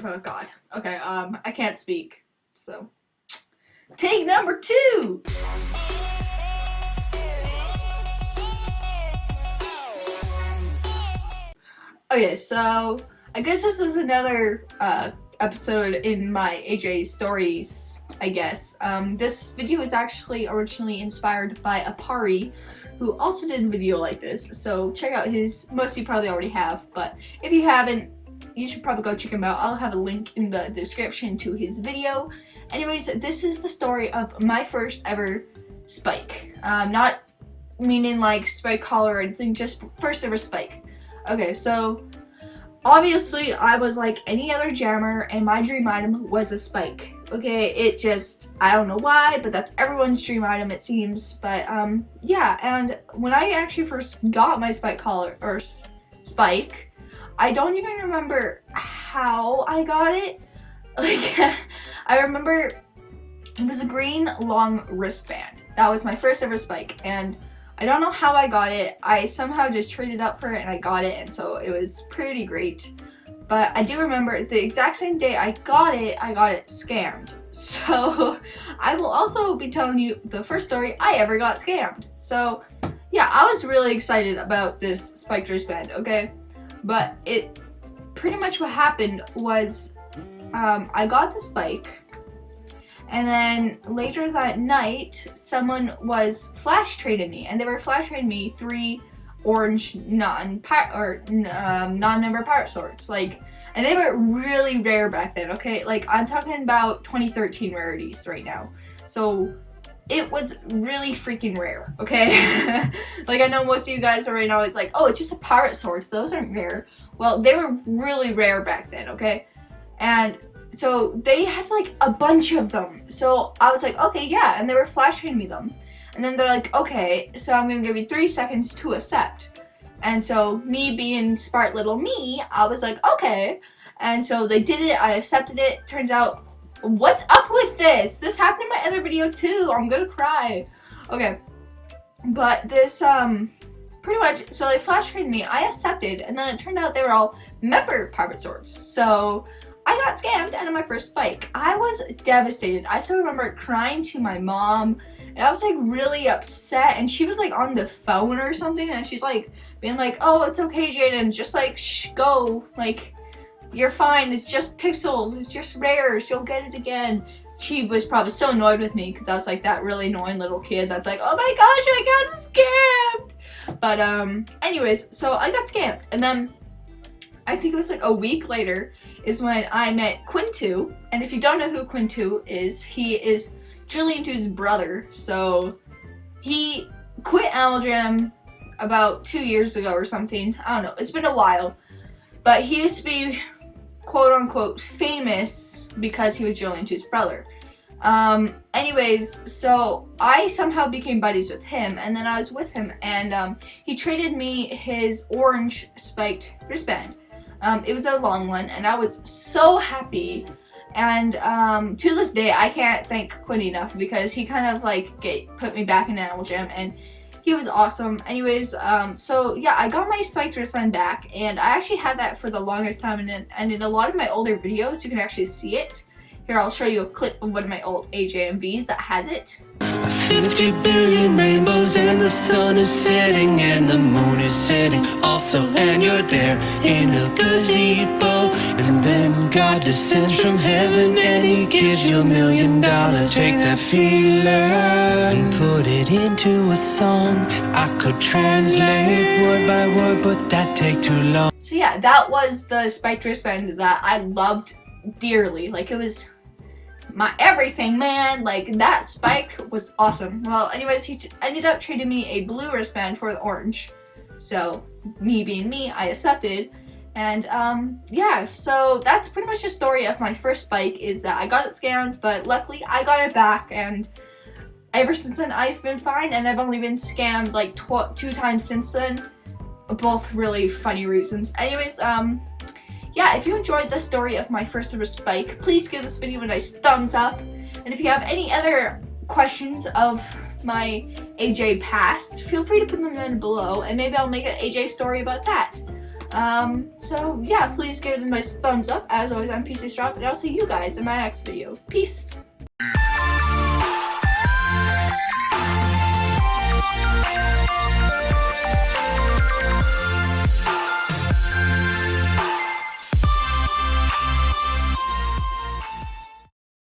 Oh god. Okay, I can't speak. So take number 2. Okay, so I guess this is another episode in my AJ stories, I guess. This video is actually originally inspired by Apari, who also did a video like this, so check out his. Most of you probably already have, but if you haven't, you should probably go check him out. I'll have a link in the description to his video. Anyways, this is the story of my first ever spike. Not meaning like spike collar or anything, just first ever spike. Okay, so obviously I was like any other jammer and my dream item was a spike. Okay, it just, I don't know why, but that's everyone's dream item it seems. But yeah, and when I actually first got my spike collar or spike, I don't even remember how I got it. Like I remember it was a green long wristband. That was my first ever spike, and I don't know how I got it. I somehow just traded up for it and I got it, and so it was pretty great. But I do remember the exact same day I got it scammed. So I will also be telling you the first story I ever got scammed. So yeah, I was really excited about this spiked wristband, okay? But it pretty much what happened was I got the spike, and then later that night someone was flash trading me, and they were flash trading me 3 orange non-member pirate swords, like, and they were really rare back then, okay? Like, I'm talking about 2013 rarities right now, so it was really freaking rare, okay? Like, I know most of you guys are right now is like, oh, it's just a pirate sword, those aren't rare. Well, they were really rare back then, okay? And so they had like a bunch of them, so I was like, okay, yeah, and they were flash trading me them. And then they're like, okay, so I'm gonna give you 3 seconds to accept. And so me being smart little me, I was like, okay. And so they did it, I accepted it. Turns out, what's up with this? This happened in my other video too, I'm gonna cry. Okay, but this, pretty much, so they flash traded me, I accepted, and then it turned out they were all member pirate swords. So I got scammed out of my first spike. I was devastated. I still remember crying to my mom, and I was like really upset, and she was like on the phone or something, and she's like being like, oh, it's okay, Jaden, just like go, like, you're fine, it's just pixels, it's just rares, you'll get it again. She was probably so annoyed with me because I was like that really annoying little kid that's like, oh my gosh, I got scammed. But anyways, so I got scammed, and then I think it was like a week later is when I met Quintu. And if you don't know who Quintu is, he is Julian 2's brother. So he quit Animal Jam about 2 years ago or something. I don't know, it's been a while. But he used to be quote unquote famous because he was Julian 2's brother. Anyways, so I somehow became buddies with him, and then I was with him, and he traded me his orange spiked wristband. It was a long one, and I was so happy, and to this day I can't thank Quinn enough because he kind of like put me back in Animal Jam, and he was awesome. Anyways, so yeah, I got my spiked wristband back, and I actually had that for the longest time, and in a lot of my older videos you can actually see it. Here, I'll show you a clip of one of my old AJMVs that has it. 50 billion rainbows and the sun is setting and the moon is setting also, and you're there in a gazebo, and then God descends from heaven and he gives you $1 million. Take that feeling and put it into a song. I could translate word by word, but that'd take too long. So yeah, that was the spiked wristband that I loved dearly. Like, it was my everything, man. Like, that spike was awesome. Well, anyways, he ended up trading me a blue wristband for the orange. So me being me, I accepted. And yeah, so that's pretty much the story of my first spike, is that I got it scammed, but luckily I got it back, and ever since then I've been fine, and I've only been scammed like 2 times since then. Both really funny reasons. Anyways, yeah, if you enjoyed the story of my first ever spike, please give this video a nice thumbs up. And if you have any other questions of my AJ past, feel free to put them down below, and maybe I'll make an AJ story about that. So yeah, please give it a nice thumbs up. As always, I'm Pcstraub, and I'll see you guys in my next video. Peace!